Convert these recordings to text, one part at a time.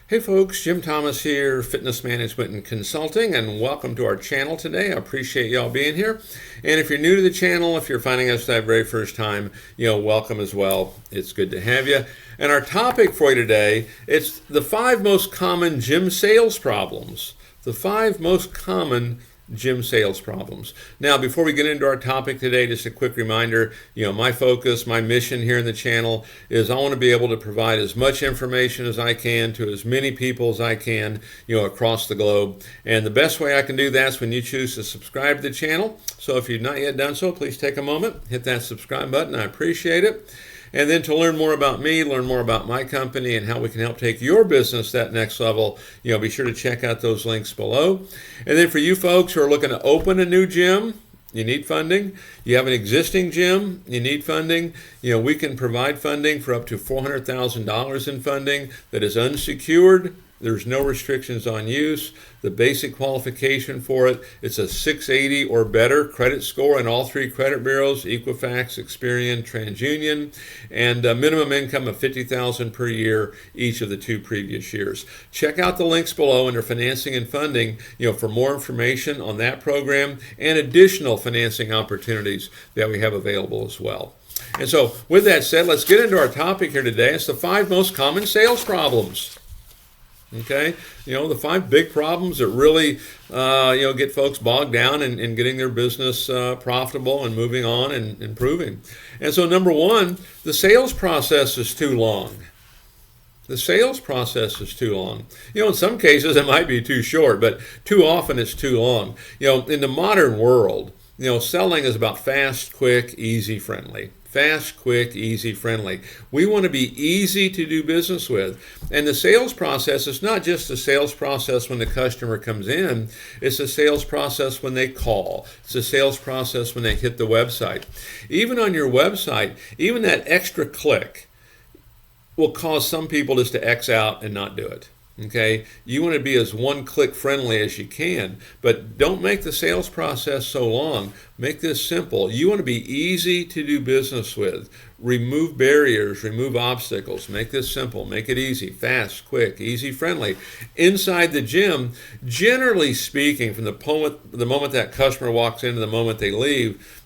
Hey folks, Jim Thomas here, Fitness Management and Consulting, and welcome to our channel today. I appreciate y'all being here. And if you're new to the channel, if you're finding us that very first time, welcome as well. It's good to have you. And our topic for you today, it's the 5 most common gym sales problems. The 5 most common gym sales problems. Now, before we get into our topic today, just a quick reminder, my focus, my mission here in the channel is I want to be able to provide as much information as I can to as many people as I can, across the globe. And the best way I can do that is when you choose to subscribe to the channel. So if you've not yet done so, please take a moment, hit that subscribe button. I appreciate it. And then to learn more about me, learn more about my company and how we can help take your business that next level, be sure to check out those links below. And then for you folks who are looking to open a new gym, you need funding. You have an existing gym, you need funding. We can provide funding for up to $400,000 in funding that is unsecured. There's no restrictions on use. The basic qualification for it, it's a 680 or better credit score in all 3 credit bureaus, Equifax, Experian, TransUnion, and a minimum income of $50,000 per year each of the 2 previous years. Check out the links below under financing and funding, for more information on that program and additional financing opportunities that we have available as well. And so with that said, let's get into our topic here today. It's the 5 most common sales problems. Okay, the 5 big problems that really, get folks bogged down in getting their business profitable and moving on and improving. And so number 1, the sales process is too long. The sales process is too long. In some cases it might be too short, but too often it's too long. In the modern world, selling is about fast, quick, easy, friendly. Fast, quick, easy, friendly. We want to be easy to do business with. And the sales process is not just the sales process when the customer comes in. It's the sales process when they call. It's the sales process when they hit the website. Even on your website, even that extra click will cause some people just to X out and not do it. Okay, you want to be as one-click friendly as you can, but don't make the sales process so long. Make this simple. You want to be easy to do business with. Remove barriers, remove obstacles. Make this simple. Make it easy, fast, quick, easy, friendly. Inside the gym, generally speaking, from the moment that customer walks in to the moment they leave,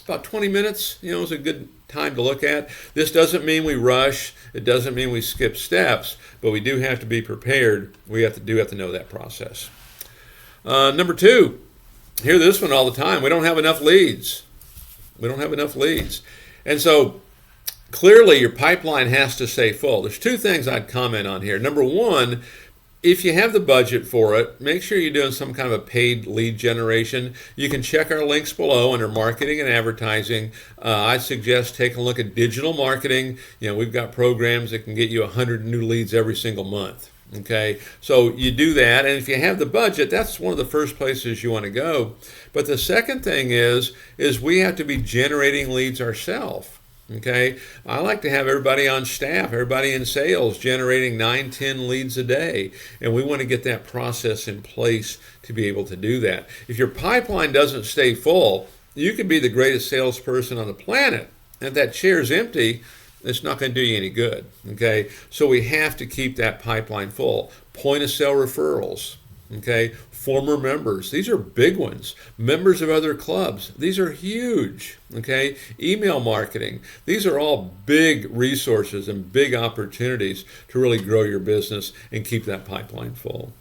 about 20 minutes, is a good time to look at. This doesn't mean we rush. It doesn't mean we skip steps, but we do have to be prepared. We have to know that process. Number 2, hear this one all the time. We don't have enough leads. We don't have enough leads. And so clearly your pipeline has to stay full. There's 2 things I'd comment on here. Number 1, if you have the budget for it, make sure you're doing some kind of a paid lead generation. You can check our links below under marketing and advertising. I suggest taking a look at digital marketing. We've got programs that can get you 100 new leads every single month. Okay, so you do that, and if you have the budget, that's one of the first places you want to go. But the second thing is we have to be generating leads ourselves. Okay, I like to have everybody on staff, everybody in sales generating 9-10 leads a day, and we want to get that process in place to be able to do that. If your pipeline doesn't stay full, you could be the greatest salesperson on the planet, and if that chair's empty, it's not going to do you any good. Okay, so we have to keep that pipeline full. Point of sale referrals. Okay, former members, these are big ones. Members of other clubs, these are huge. Okay, email marketing, these are all big resources and big opportunities to really grow your business and keep that pipeline full.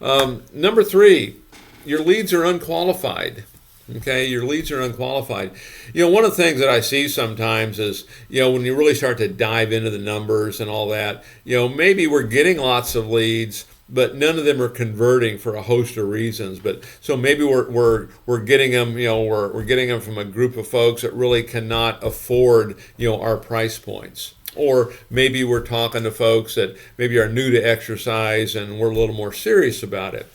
Number 3, your leads are unqualified. Okay, your leads are unqualified. One of the things that I see sometimes is, when you really start to dive into the numbers and all that, maybe we're getting lots of leads, but none of them are converting for a host of reasons. But so maybe we're getting them, we're getting them from a group of folks that really cannot afford, our price points. Or maybe we're talking to folks that maybe are new to exercise and we're a little more serious about it.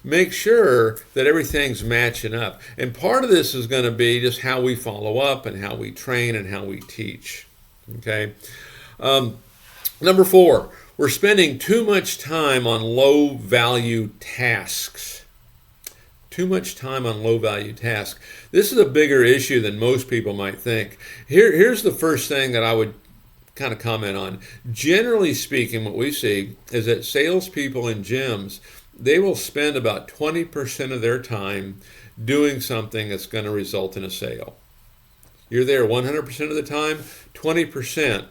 Make sure that everything's matching up. And part of this is going to be just how we follow up and how we train and how we teach. Okay. Number 4, we're spending too much time on low-value tasks. Too much time on low-value tasks. This is a bigger issue than most people might think. Here's the first thing that I would kind of comment on. Generally speaking, what we see is that salespeople in gyms, they will spend about 20% of their time doing something that's going to result in a sale. You're there 100% of the time, 20%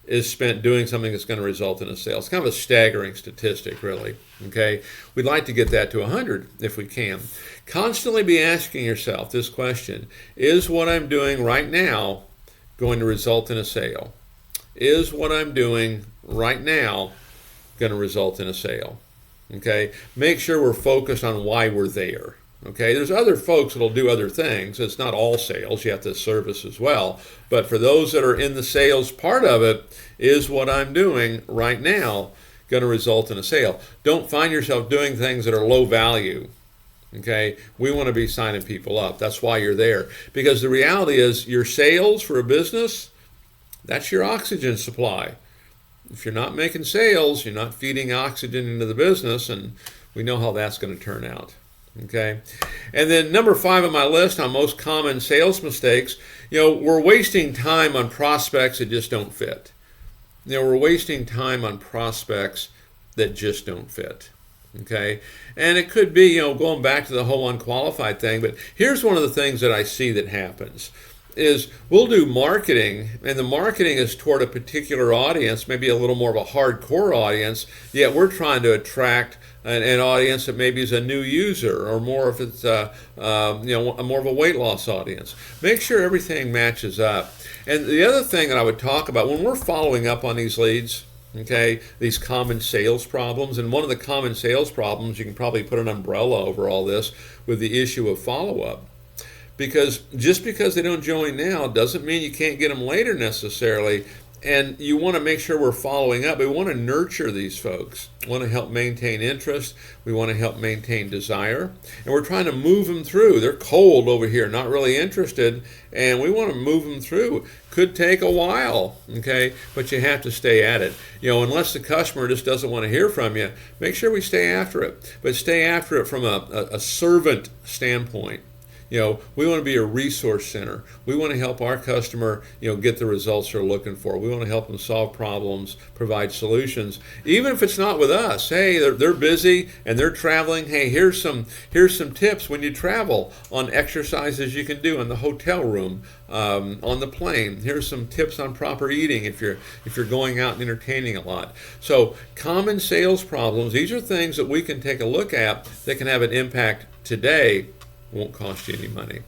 is spent doing something that's going to result in a sale. It's kind of a staggering statistic, really. Okay, we'd like to get that to 100 if we can. Constantly be asking yourself this question: is what I'm doing right now going to result in a sale? Is what I'm doing right now going to result in a sale? Okay, make sure we're focused on why we're there. Okay, there's other folks that'll do other things. It's not all sales. You have to service as well. But for those that are in the sales part of it, is what I'm doing right now going to result in a sale? Don't find yourself doing things that are low value. Okay, we want to be signing people up. That's why you're there. Because the reality is your sales for a business, that's your oxygen supply. If you're not making sales, you're not feeding oxygen into the business, and we know how that's going to turn out. Okay, and then number 5 on my list on most common sales mistakes, we're wasting time on prospects that just don't fit. We're wasting time on prospects that just don't fit. Okay, and it could be, going back to the whole unqualified thing, but here's one of the things that I see that happens is we'll do marketing, and the marketing is toward a particular audience, maybe a little more of a hardcore audience, yet we're trying to attract an audience that maybe is a new user, or more if it's more of a weight loss audience. Make sure everything matches up. And the other thing that I would talk about when we're following up on these leads, okay, these common sales problems, and one of the common sales problems, you can probably put an umbrella over all this with the issue of follow-up. Because just because they don't join now doesn't mean you can't get them later necessarily. And you want to make sure we're following up. We want to nurture these folks. We want to help maintain interest. We want to help maintain desire. And we're trying to move them through. They're cold over here, not really interested. And we want to move them through. Could take a while, okay? But you have to stay at it. Unless the customer just doesn't want to hear from you, make sure we stay after it. But stay after it from a servant standpoint. We want to be a resource center. We want to help our customer, get the results they're looking for. We want to help them solve problems, provide solutions, even if it's not with us. Hey, they're busy and they're traveling. Hey, here's some tips when you travel on exercises you can do in the hotel room, on the plane. Here's some tips on proper eating if you're going out and entertaining a lot. So common sales problems, these are things that we can take a look at that can have an impact today. Won't cost you any money.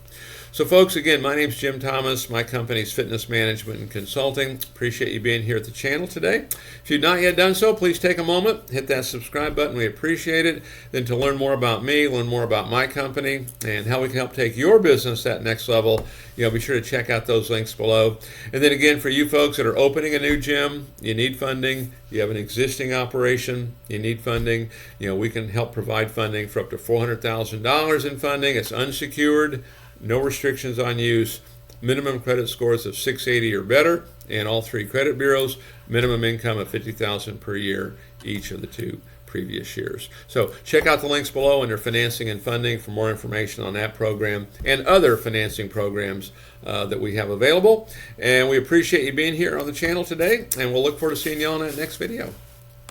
So folks, again, my name's Jim Thomas. My company's Fitness Management and Consulting. Appreciate you being here at the channel today. If you've not yet done so, please take a moment, hit that subscribe button. We appreciate it. Then to learn more about me, learn more about my company, and how we can help take your business that next level, be sure to check out those links below. And then again, for you folks that are opening a new gym, you need funding. You have an existing operation, you need funding. We can help provide funding for up to $400,000 in funding. It's unsecured. No restrictions on use, minimum credit scores of 680 or better in all 3 credit bureaus, minimum income of $50,000 per year each of the 2 previous years. So check out the links below under financing and funding for more information on that program and other financing programs that we have available. And we appreciate you being here on the channel today, and we'll look forward to seeing you on that next video.